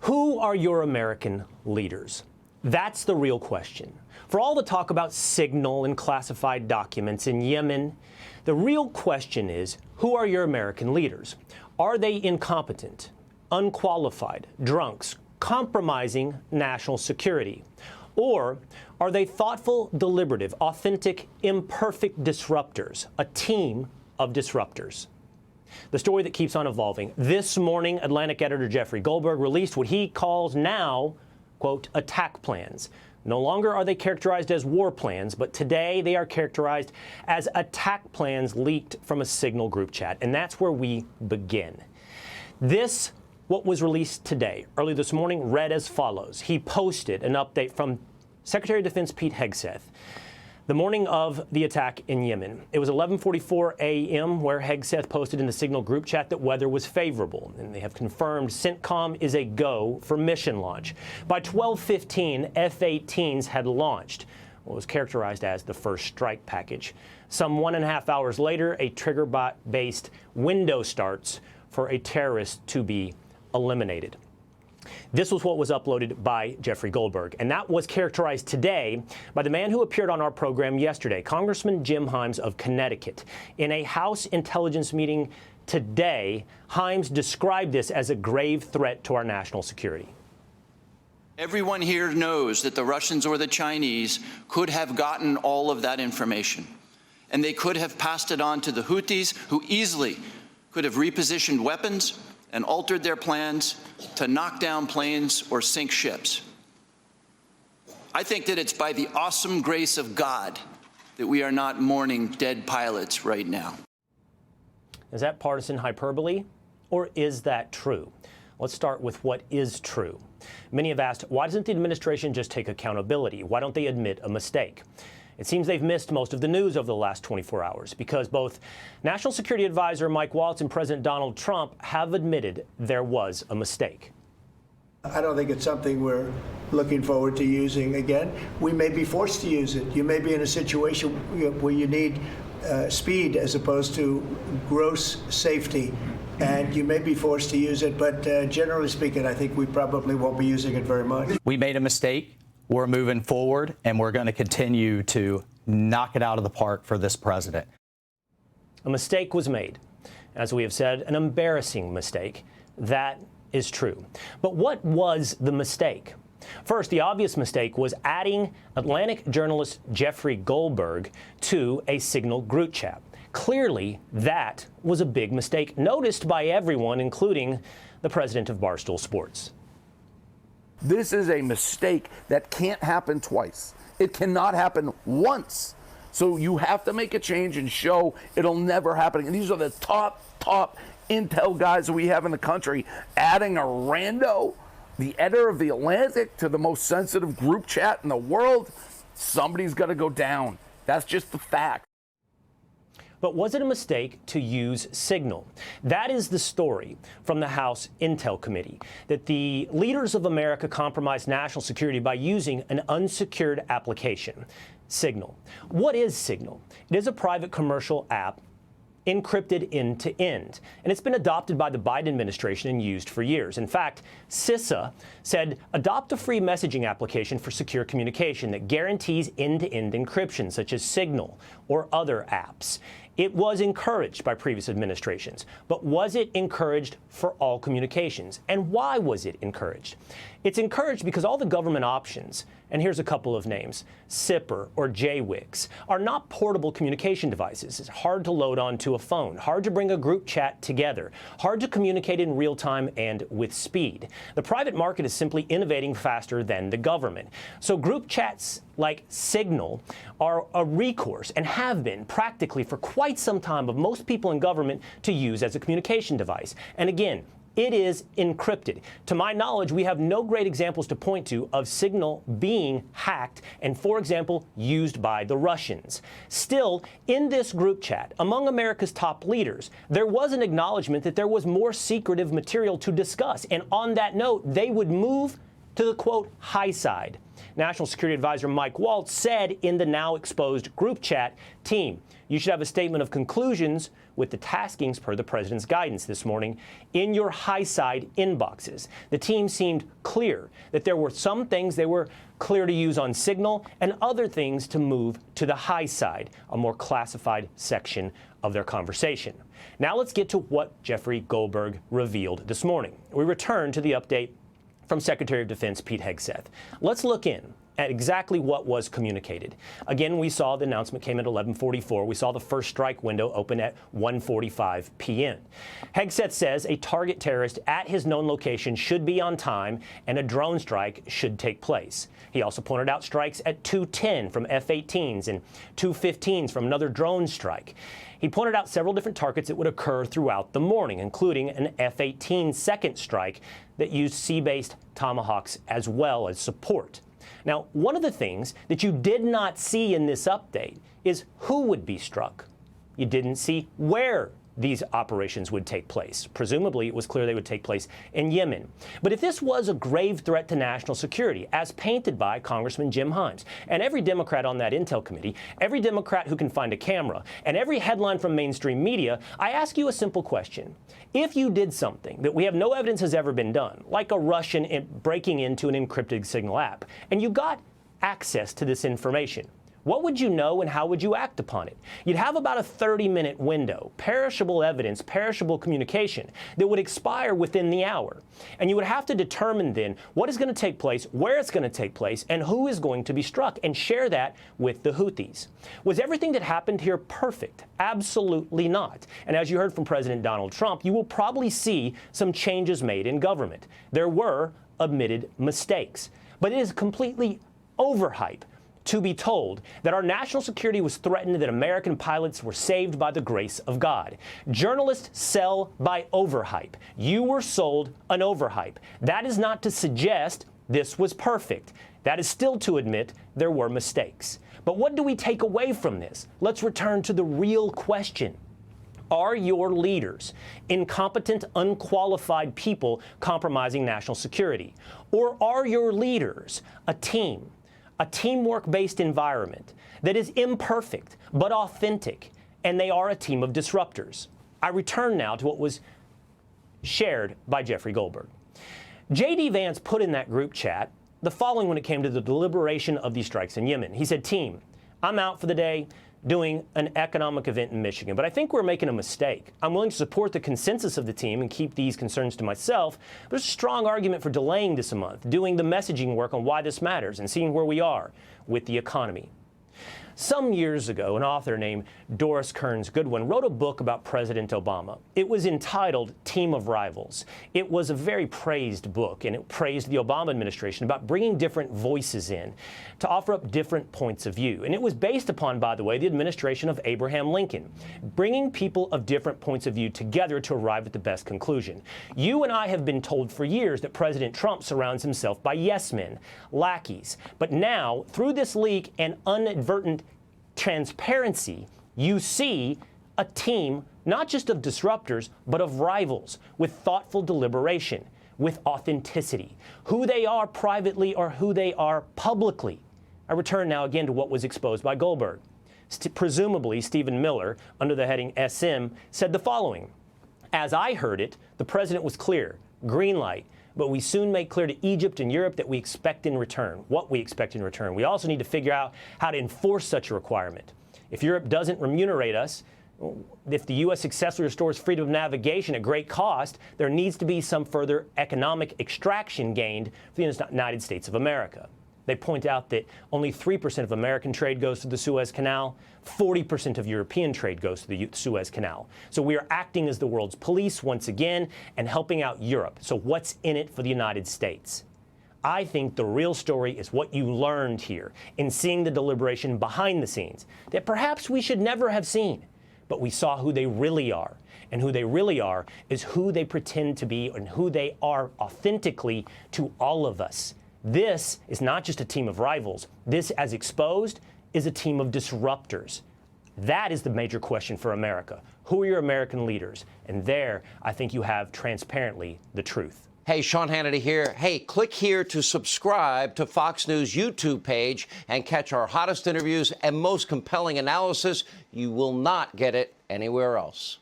Who are your American leaders? That's the real question. For all the talk about signal and classified documents in Yemen, the real question is, who are your American leaders? Are they incompetent, unqualified, drunks, compromising national security? Or are they thoughtful, deliberative, authentic, imperfect disruptors, a team of disruptors? The story that keeps on evolving. This morning, Atlantic editor Jeffrey Goldberg released what he calls now, quote, attack plans. No longer are they characterized as war plans, but today they are characterized as attack plans leaked from a Signal group chat. And that's where we begin. This, what was released today, early this morning, read as follows. He posted an update from Secretary of Defense Pete Hegseth the morning of the attack in Yemen. It was 11:44 a.m. where Hegseth posted in the Signal group chat that weather was favorable, and they have confirmed CENTCOM is a go for mission launch. By 12:15, F-18s had launched what was characterized as the first strike package. Some 1.5 hours later, a trigger-bot-based window starts for a terrorist to be eliminated. This was what was uploaded by Jeffrey Goldberg, and that was characterized today by the man who appeared on our program yesterday, Congressman Jim Himes of Connecticut. In a House intelligence meeting today, Himes described this as a grave threat to our national security. Everyone here knows that the Russians or the Chinese could have gotten all of that information, and they could have passed it on to the Houthis, who easily could have repositioned weapons and altered their plans to knock down planes or sink ships. I think that it's by the awesome grace of God that we are not mourning dead pilots right now. Is that partisan hyperbole, or is that true? Let's start with what is true. Many have asked, why doesn't the administration just take accountability? Why don't they admit a mistake? It seems they've missed most of the news over the last 24 hours because both National Security Advisor Mike Waltz and President Donald Trump have admitted there was a mistake. I don't think it's something we're looking forward to using again. We may be forced to use it. You may be in a situation where you need speed as opposed to gross safety, and you may be forced to use it, but generally speaking, I think we probably won't be using it very much. We made a mistake. We're moving forward, and we're going to continue to knock it out of the park for this president. A mistake was made. As we have said, an embarrassing mistake. That is true. But what was the mistake? First, the obvious mistake was adding Atlantic journalist Jeffrey Goldberg to a Signal group chat. Clearly, that was a big mistake, noticed by everyone, including the president of Barstool Sports. This is a mistake that can't happen twice. It cannot happen once. So you have to make a change and show it'll never happen. And these are the top intel guys that we have in the country. Adding a rando, the editor of The Atlantic, to the most sensitive group chat in the world, somebody's got to go down. That's just the fact. But was it a mistake to use Signal? That is the story from the House Intel Committee, that the leaders of America compromised national security by using an unsecured application, Signal. What is Signal? It is a private commercial app encrypted end-to-end, and it's been adopted by the Biden administration and used for years. In fact, CISA said, adopt a free messaging application for secure communication that guarantees end-to-end encryption, such as Signal or other apps. It was encouraged by previous administrations, but was it encouraged for all communications? And why was it encouraged? It's encouraged because all the government options, and here's a couple of names, SIPR or JWICs, are not portable communication devices. It's hard to load onto a phone, hard to bring a group chat together, hard to communicate in real time and with speed. The private market is simply innovating faster than the government. So group chats like Signal are a recourse, and have been practically for quite some time, of most people in government to use as a communication device. And again, it is encrypted. To my knowledge, we have no great examples to point to of Signal being hacked and, for example, used by the Russians. Still, in this group chat, among America's top leaders, there was an acknowledgement that there was more secretive material to discuss. And on that note, they would move to the, quote, high side. National Security Advisor Mike Waltz said in the now exposed group chat, team, you should have a statement of conclusions with the taskings per the president's guidance this morning in your high side inboxes. The team seemed clear that there were some things they were clear to use on Signal and other things to move to the high side, a more classified section of their conversation. Now let's get to what Jeffrey Goldberg revealed this morning. We return to the update from Secretary of Defense Pete Hegseth. Let's look in at exactly what was communicated. Again, we saw the announcement came at 11:44. We saw the first strike window open at 1:45 p.m. Hegseth says a target terrorist at his known location should be on time and a drone strike should take place. He also pointed out strikes at 2:10 from F-18s and 2:15s from another drone strike. He pointed out several different targets that would occur throughout the morning, including an F-18 second strike that used sea-based Tomahawks as well as support. Now, one of the things that you did not see in this update is who would be struck. You didn't see where these operations would take place. Presumably, it was clear they would take place in Yemen. But if this was a grave threat to national security, as painted by Congressman Jim Himes, and every Democrat on that Intel committee, every Democrat who can find a camera, and every headline from mainstream media, I ask you a simple question. If you did something that we have no evidence has ever been done, like a Russian breaking into an encrypted Signal app, and you got access to this information, what would you know and how would you act upon it? You'd have about a 30-minute window, perishable evidence, perishable communication that would expire within the hour. And you would have to determine then what is going to take place, where it's going to take place, and who is going to be struck, and share that with the Houthis. Was everything that happened here perfect? Absolutely not. And as you heard from President Donald Trump, you will probably see some changes made in government. There were admitted mistakes, but it is completely overhype to be told that our national security was threatened, that American pilots were saved by the grace of God. Journalists sell by overhype. You were sold an overhype. That is not to suggest this was perfect. That is still to admit there were mistakes. But what do we take away from this? Let's return to the real question. Are your leaders incompetent, unqualified people compromising national security? Or are your leaders a team? A teamwork-based environment that is imperfect but authentic, and they are a team of disruptors. I return now to what was shared by Jeffrey Goldberg. J.D. Vance put in that group chat the following when it came to the deliberation of these strikes in Yemen. He said, team, I'm out for the day doing an economic event in Michigan, but I think we're making a mistake. I'm willing to support the consensus of the team and keep these concerns to myself, but there's a strong argument for delaying this a month, doing the messaging work on why this matters, and seeing where we are with the economy. Some years ago, an author named Doris Kearns Goodwin wrote a book about President Obama. It was entitled Team of Rivals. It was a very praised book, and it praised the Obama administration about bringing different voices in to offer up different points of view. And it was based upon, by the way, the administration of Abraham Lincoln, bringing people of different points of view together to arrive at the best conclusion. You and I have been told for years that President Trump surrounds himself by yes men, lackeys. But now, through this leak and inadvertent transparency, you see a team not just of disruptors, but of rivals with thoughtful deliberation, with authenticity, who they are privately or who they are publicly. I return now again to what was exposed by Goldberg. Presumably, Stephen Miller, under the heading SM, said the following. As I heard it, the president was clear, green light, but we soon make clear to Egypt and Europe that we expect in return, what we expect in return. We also need to figure out how to enforce such a requirement. If Europe doesn't remunerate us, if the U.S. successfully restores freedom of navigation at great cost, there needs to be some further economic extraction gained for the United States of America. They point out that only 3% of American trade goes to the Suez Canal, 40% of European trade goes to the Suez Canal. So we are acting as the world's police once again and helping out Europe. So what's in it for the United States? I think the real story is what you learned here in seeing the deliberation behind the scenes that perhaps we should never have seen, but we saw who they really are. And who they really are is who they pretend to be and who they are authentically to all of us. This is not just a team of rivals. This, as exposed, is a team of disruptors. That is the major question for America. Who are your American leaders? And there, I think you have transparently the truth. Hey, Sean Hannity here. Hey, click here to subscribe to Fox News YouTube page and catch our hottest interviews and most compelling analysis. You will not get it anywhere else.